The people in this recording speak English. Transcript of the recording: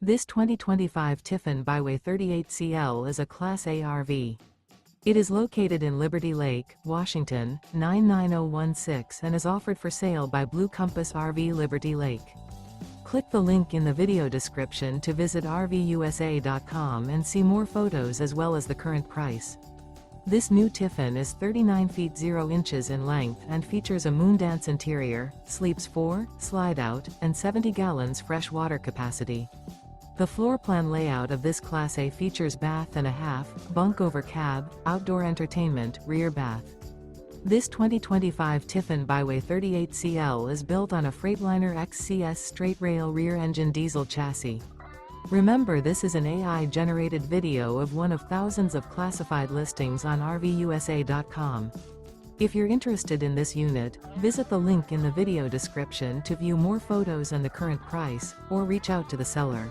This 2025 Tiffin Byway 38CL is a Class A RV. It is located in Liberty Lake, Washington, 99016 and is offered for sale by Blue Compass RV Liberty Lake. Click the link in the video description to visit RVUSA.com and see more photos as well as the current price. This new Tiffin is 39 feet 0 inches in length and features a MOONDANCE interior, sleeps 4, slide-out, and 70 gallons fresh water capacity. The floor plan layout of this Class A features bath and a half, bunk over cab, outdoor entertainment, rear bath. This 2025 Tiffin Byway 38CL is built on a Freightliner XCS straight rail rear engine diesel chassis. Remember, this is an AI-generated video of one of thousands of classified listings on RVUSA.com. If you're interested in this unit, visit the link in the video description to view more photos and the current price, or reach out to the seller.